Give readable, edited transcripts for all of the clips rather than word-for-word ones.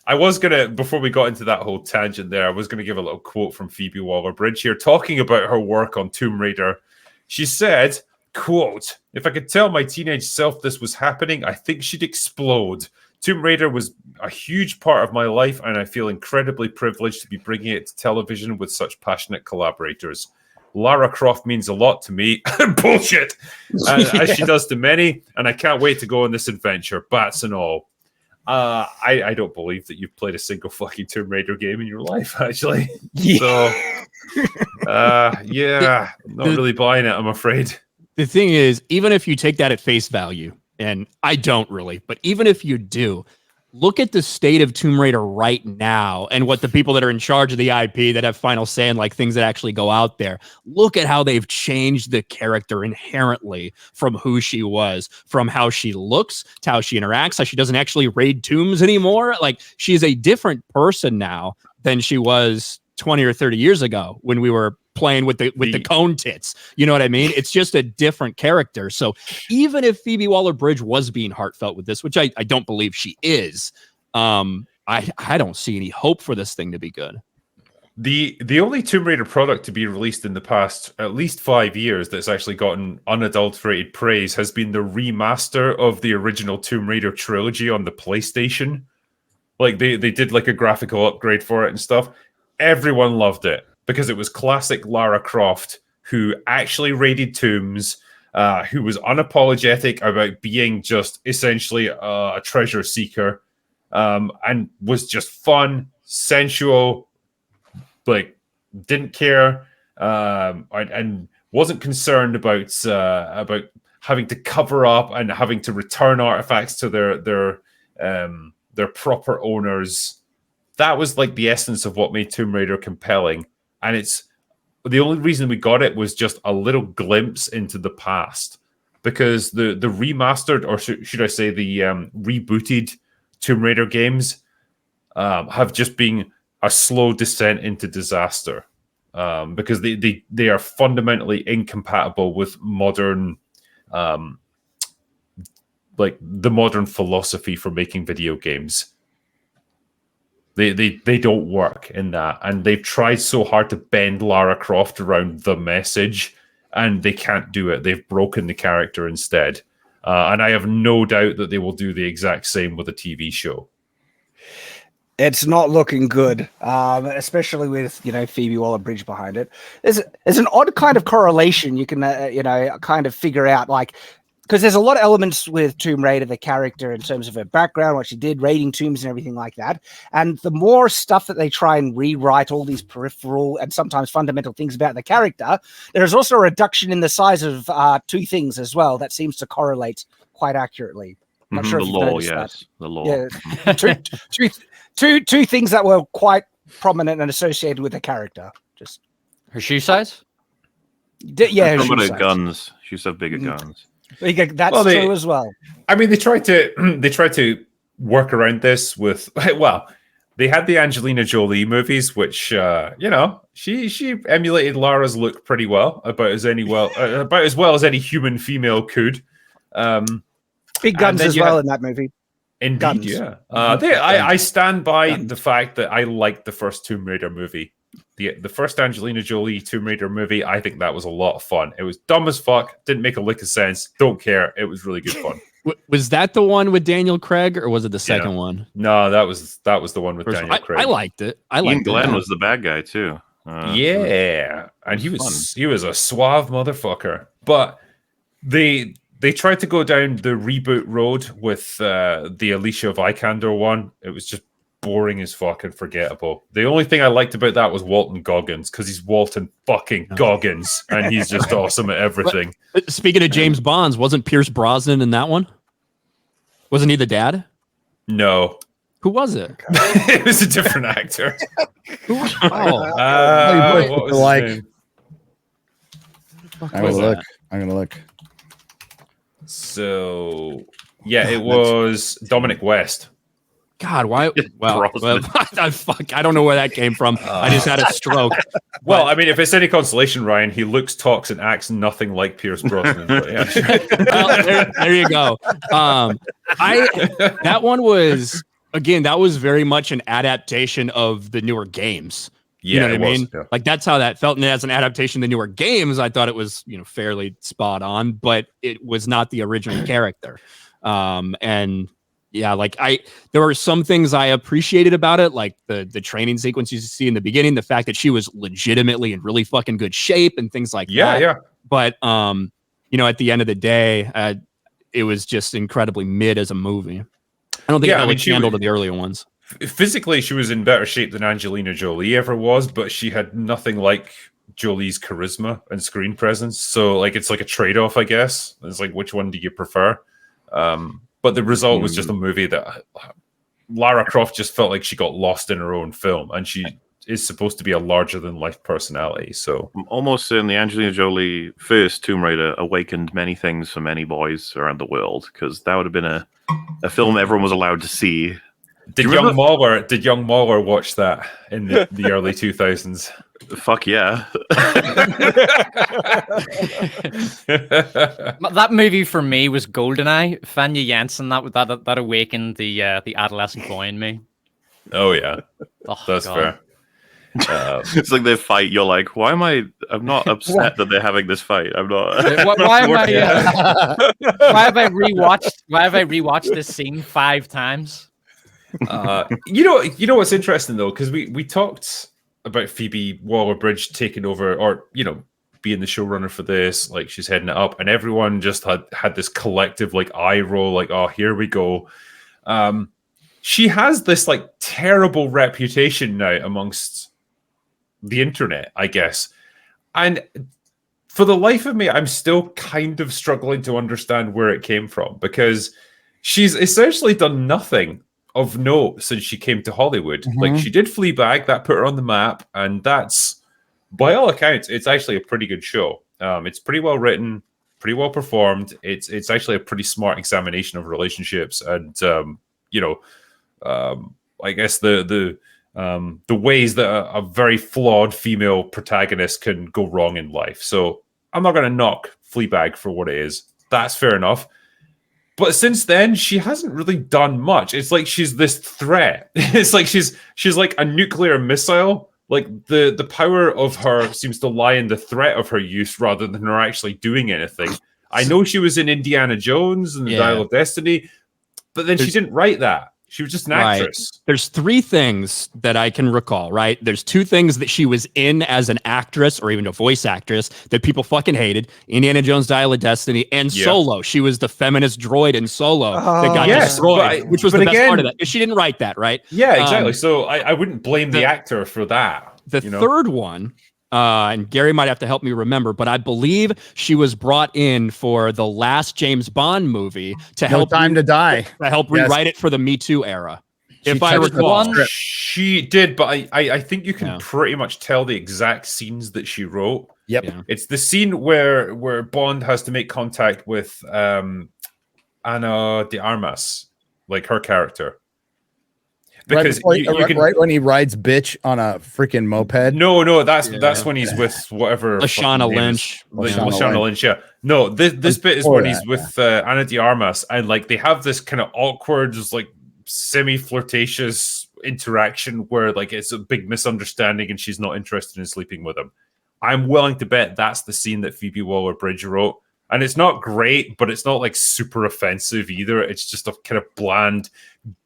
I was gonna, before we got into that whole tangent there, I was gonna give a little quote from Phoebe Waller-Bridge here, talking about her work on Tomb Raider. She said, quote, "If I could tell my teenage self this was happening, I think she'd explode. Tomb Raider was a huge part of my life, and I feel incredibly privileged to be bringing it to television with such passionate collaborators. Lara Croft means a lot to me." Bullshit! As she does to many, and I can't wait to go on this adventure, bats and all. I don't believe that you've played a single fucking Tomb Raider game in your life, actually. So, yeah, not really buying it, I'm afraid. The thing is, even if you take that at face value, and I don't really, but even if you do, look at the state of Tomb Raider right now and what the people that are in charge of the IP that have final say and like things that actually go out there, look at how they've changed the character inherently from who she was, from how she looks to how she interacts, how she doesn't actually raid tombs anymore. Like, she's a different person now than she was 20 or 30 years ago when we were playing with the cone tits. You know what I mean? It's just a different character. So even if Phoebe Waller-Bridge was being heartfelt with this, which I don't believe she is, I don't see any hope for this thing to be good. The only Tomb Raider product to be released in the past at least 5 years that's actually gotten unadulterated praise has been the remaster of the original Tomb Raider trilogy on the PlayStation. Like they did like a graphical upgrade for it and stuff. Everyone loved it because it was classic Lara Croft, who actually raided tombs, who was unapologetic about being just essentially a treasure seeker, and was just fun, sensual, like didn't care, and wasn't concerned about having to cover up and having to return artifacts to their proper owners. That was like the essence of what made Tomb Raider compelling. And it's the only reason we got it was just a little glimpse into the past, because the remastered, or should I say the rebooted Tomb Raider games have just been a slow descent into disaster, because they are fundamentally incompatible with modern, like the modern philosophy for making video games. They don't work in that, and they've tried so hard to bend Lara Croft around the message, and they can't do it. They've broken the character instead, and I have no doubt that they will do the exact same with a TV show. It's not looking good, especially with Phoebe Waller-Bridge behind it. There's an odd kind of correlation you can kind of figure out, like, because there's a lot of elements with Tomb Raider, the character, in terms of her background, what she did, raiding tombs and everything like that. And the more stuff that they try and rewrite, all these peripheral and sometimes fundamental things about the character, there is also a reduction in the size of two things as well that seems to correlate quite accurately. I'm not sure if you've noticed that. The law. Yeah, two things that were quite prominent and associated with the character. Just her shoe size. Yeah, her some shoe of the size. guns. She used to have bigger guns. That's true as well. I mean, they tried to work around this with, well, they had the Angelina Jolie movies, which she emulated Lara's look pretty well, about as well as any human female could. Big guns as well in that movie. Indeed, guns. Yeah. I stand by the fact that I liked the first Tomb Raider movie. The first Angelina Jolie Tomb Raider movie, I think that was a lot of fun. It was dumb as fuck, didn't make a lick of sense, don't care. It was really good fun. Was that the one with Daniel Craig, or was it the second one? No, that was the one with Daniel Craig. I liked it. Ian Glenn was the bad guy too. Yeah, and he was a suave motherfucker. But they tried to go down the reboot road with the Alicia Vikander one. It was just boring as fuck and forgettable. The only thing I liked about that was Walton Goggins, because he's Walton fucking Goggins, and he's just awesome at everything. But speaking of James Bonds, wasn't Pierce Brosnan in that one? Wasn't he the dad? No. Who was it? It was a different actor. What was his name? I'm gonna look. So yeah, it was Dominic West. God, why? Well, I don't know where that came from. I just had a stroke. Well, I mean, if it's any consolation, Ryan, he looks, talks, and acts nothing like Pierce Brosnan. But yeah, sure. Well, there you go. That one was again, that was very much an adaptation of the newer games. You know what I mean? Yeah. Like that's how that felt. And as an adaptation of the newer games, I thought it was, fairly spot on, but it was not the original character. And yeah, there were some things I appreciated about it, like the training sequence you see in the beginning, the fact that she was legitimately in really fucking good shape and things like that. Yeah. But at the end of the day, it was just incredibly mid as a movie. I don't think it handled to the earlier ones. Physically, she was in better shape than Angelina Jolie ever was, but she had nothing like Jolie's charisma and screen presence. So, it's like a trade-off, I guess. It's like, which one do you prefer? But the result was just a movie that Lara Croft just felt like she got lost in her own film, and she is supposed to be a larger-than-life personality. So, I'm almost certain the Angelina Jolie first Tomb Raider awakened many things for many boys around the world, because that would have been a film everyone was allowed to see. Did young Mauler watch that in the early 2000s? Fuck yeah. That movie for me was GoldenEye. Fanya Jansen, that awakened the adolescent boy in me. Oh yeah, that's God. fair. It's like they fight. You're like, why am I? I'm not upset that they're having this fight. I'm not. Why am I? Why have I rewatched this scene 5 times? You know what's interesting though, because we talked about Phoebe Waller-Bridge taking over, or being the showrunner for this, like she's heading it up, and everyone just had this collective eye roll, like, oh, here we go. She has this terrible reputation now amongst the internet, I guess, and for the life of me, I'm still kind of struggling to understand where it came from, because she's essentially done nothing of note since she came to Hollywood. Mm-hmm. She did Fleabag, that put her on the map, and that's, by all accounts, it's actually a pretty good show. It's pretty well written, pretty well performed. It's actually a pretty smart examination of relationships, and I guess the ways that a very flawed female protagonist can go wrong in life. So I'm not going to knock Fleabag for what it is. That's fair enough. But since then, she hasn't really done much. It's like she's this threat. It's like she's like a nuclear missile. Like the power of her seems to lie in the threat of her use rather than her actually doing anything. I know she was in Indiana Jones and the Dial of Destiny, but then she didn't write that. She was just an actress. There's 3 things that I can recall, right? There's 2 things that she was in as an actress or even a voice actress that people fucking hated. Indiana Jones, Dial of Destiny, and Solo. She was the feminist droid in Solo that got destroyed, which was the best part of that. She didn't write that, right? Yeah, exactly. So I wouldn't blame the actor for that. The third one, and Gary might have to help me remember, but I believe she was brought in for the last James Bond movie to help rewrite it for the Me Too era. If I recall, she did, but I think you can pretty much tell the exact scenes that she wrote. Yep, it's the scene where Bond has to make contact with Ana de Armas, like her character. Because right when he rides bitch on a freaking moped. No, that's when he's with whatever Lashana Lynch. Lashana Lynch, yeah. No, this bit is when he's with Ana de Armas, and they have this kind of awkward, just semi-flirtatious interaction where it's a big misunderstanding, and she's not interested in sleeping with him. I'm willing to bet that's the scene that Phoebe Waller-Bridge wrote, and it's not great, but it's not super offensive either. It's just a kind of bland,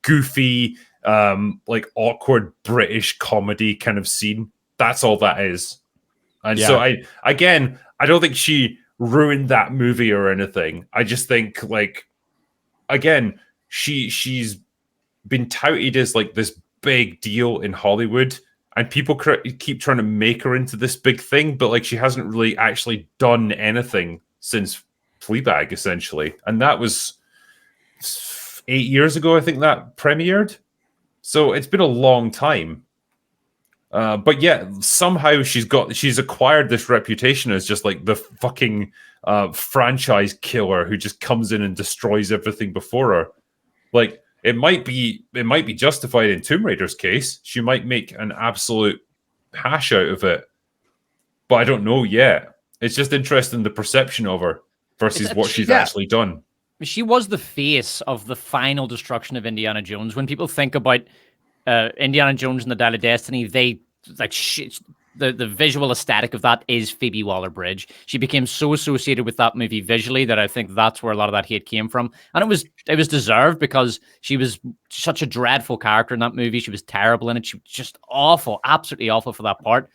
goofy, awkward British comedy kind of scene. That's all that is. And so I don't think she ruined that movie or anything. I just think she's been touted as this big deal in Hollywood, and people keep trying to make her into this big thing, but she hasn't really actually done anything since Fleabag, essentially. And that was 8 years ago, I think that premiered. So it's been a long time. But somehow she's acquired this reputation as just the fucking franchise killer who just comes in and destroys everything before her. It might be justified in Tomb Raider's case. She might make an absolute hash out of it. But I don't know yet. It's just interesting, the perception of her versus what she's actually done. she was the face of the final destruction of Indiana Jones. When people think about Indiana Jones and the Dial of Destiny, they like the visual aesthetic of that is Phoebe Waller-Bridge. She became so associated with that movie visually that I think that's where a lot of that hate came from, and it was deserved because she was such a dreadful character in that movie. She was terrible in it. She was just awful, absolutely awful for that part.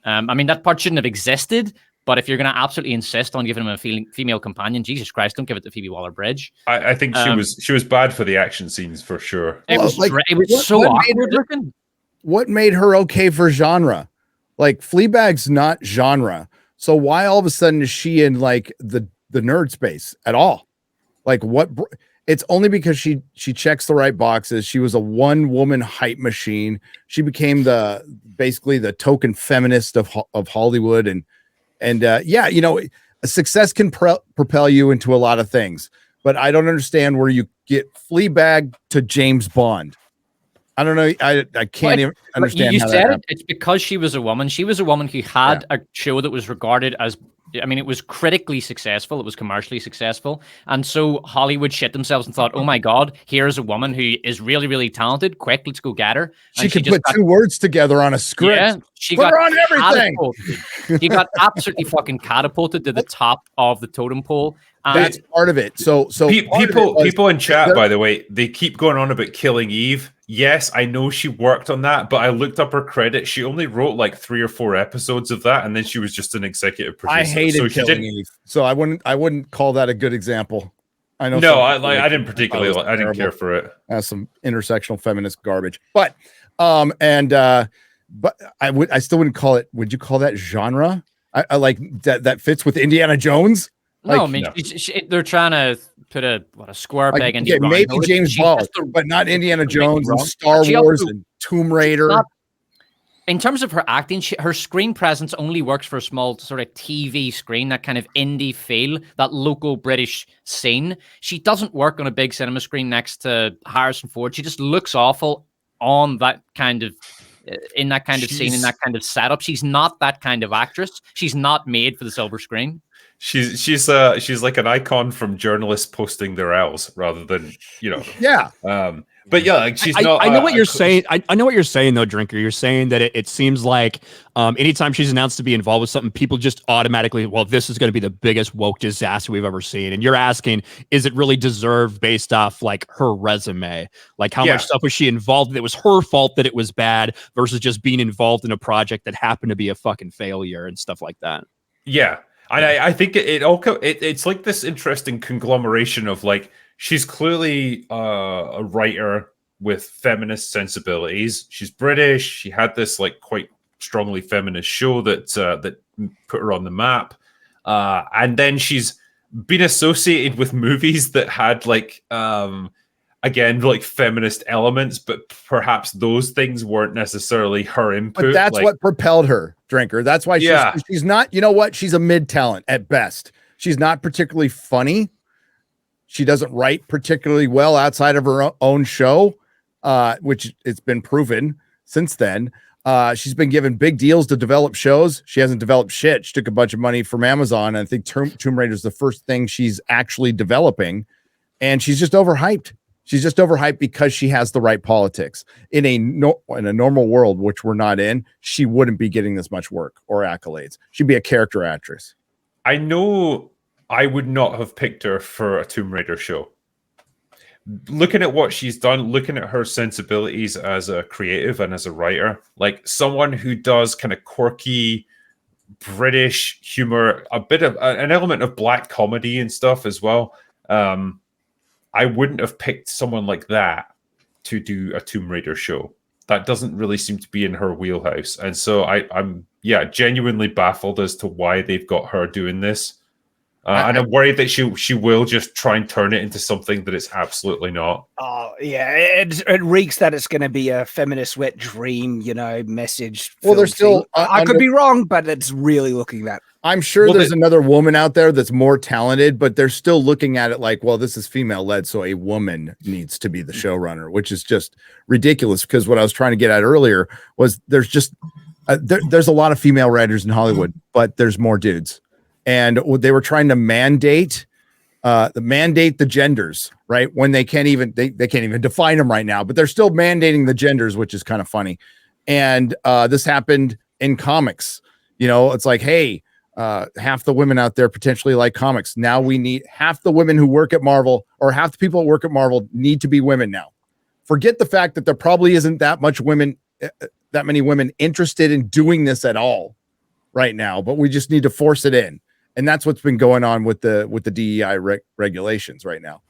I mean, that part shouldn't have existed. But if you're going to absolutely insist on giving him a female companion, Jesus Christ, don't give it to Phoebe Waller-Bridge. I think she was bad for the action scenes for sure. It was so awkward looking. What made her okay for genre? Like Fleabag's not genre, so why all of a sudden is she in like the nerd space at all? Like what? It's only because she checks the right boxes. She was a one woman hype machine. She became basically the token feminist of Hollywood and yeah, you know, success can propel you into a lot of things, but I don't understand where you get Fleabag to James Bond. I don't know. I can't even understand. You said it. It's because she was a woman. She was a woman who had a show that was regarded as, I mean, it was critically successful. It was commercially successful. And so Hollywood shit themselves and thought, oh my God, here's a woman who is really, really talented. Quick, let's go get her. And she could put two words together on a script. Yeah, she put got her on everything. She got absolutely fucking catapulted to the top of the totem pole. That's part of it. So people in chat, by the way, they keep going on about Killing Eve. Yes, I know she worked on that, but I looked up her credit. She only wrote like 3 or 4 episodes of that, and then she was just an executive producer. I hated Killing Eve, so I wouldn't call that a good example. I know. No, I didn't particularly. I didn't care for it. Some intersectional feminist garbage, but I still wouldn't call it. Would you call that genre? I like that fits with Indiana Jones. No, like, I mean, no. They're trying to put a square peg into maybe James Bond, but not Indiana Jones and Star Wars and Tomb Raider. In terms of her acting, her screen presence only works for a small sort of TV screen, that kind of indie feel, that local British scene. She doesn't work on a big cinema screen next to Harrison Ford. She just looks awful on that kind of in that kind of scene, in that kind of setup. She's not that kind of actress. She's not made for the silver screen. She's like an icon from journalists posting their L's rather than, you know. Yeah. But yeah, like she's not. I know what you're saying. I know what you're saying though, Drinker. You're saying that it seems like anytime she's announced to be involved with something, people just automatically, well, this is going to be the biggest woke disaster we've ever seen. And you're asking, is it really deserved based off like her resume? Like how much stuff was she involved in? It was her fault that it was bad versus just being involved in a project that happened to be a fucking failure and stuff like that. Yeah. And I think it's like this interesting conglomeration of like, she's clearly a writer with feminist sensibilities. She's British. She had this like quite strongly feminist show that put her on the map. And then she's been associated with movies that had like, again, like feminist elements, but perhaps those things weren't necessarily her input. But that's what propelled her, Drinker. That's why she's not, you know what? She's a mid talent at best. She's not particularly funny. She doesn't write particularly well outside of her own show, which it's been proven since then. She's been given big deals to develop shows. She hasn't developed shit. She took a bunch of money from Amazon. And I think Tomb Raider is the first thing she's actually developing. And she's just overhyped. She's just overhyped because she has the right politics. In a normal world, which we're not in, she wouldn't be getting this much work or accolades. She'd be a character actress. I know I would not have picked her for a Tomb Raider show. Looking at what she's done, looking at her sensibilities as a creative and as a writer, like someone who does kind of quirky British humor, a bit of an element of black comedy and stuff as well. I wouldn't have picked someone like that to do a Tomb Raider show. That doesn't really seem to be in her wheelhouse. And so I'm genuinely baffled as to why they've got her doing this. And I'm worried that she will just try and turn it into something that it's absolutely not. Oh, yeah. It reeks that it's going to be a feminist wet dream, message. Well, there's still... I could be wrong, but it's really looking that. I'm sure there's another woman out there that's more talented, but they're still looking at it like, well, this is female-led, so a woman needs to be the showrunner, which is just ridiculous, because what I was trying to get at earlier was there's just... there's a lot of female writers in Hollywood, but there's more dudes. And they were trying to mandate the mandate the genders, right? When they can't even they can't even define them right now, but they're still mandating the genders, which is kind of funny. And this happened in comics. You know, it's like, hey, half the women out there potentially like comics. Now we need half the women who work at Marvel, or half the people that work at Marvel need to be women now. Forget the fact that there probably isn't that many women interested in doing this at all right now, but we just need to force it in. And that's what's been going on with the DEI regulations right now.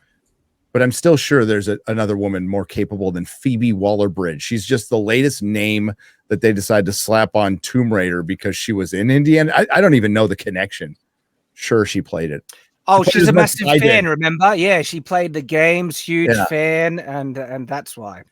But I'm still sure there's another woman more capable than Phoebe Waller-Bridge. She's just the latest name that they decided to slap on Tomb Raider because she was in Indiana. I don't even know the connection. Sure, she played it. Oh, she's a massive fan, remember? Yeah, she played the games, huge fan, and that's why.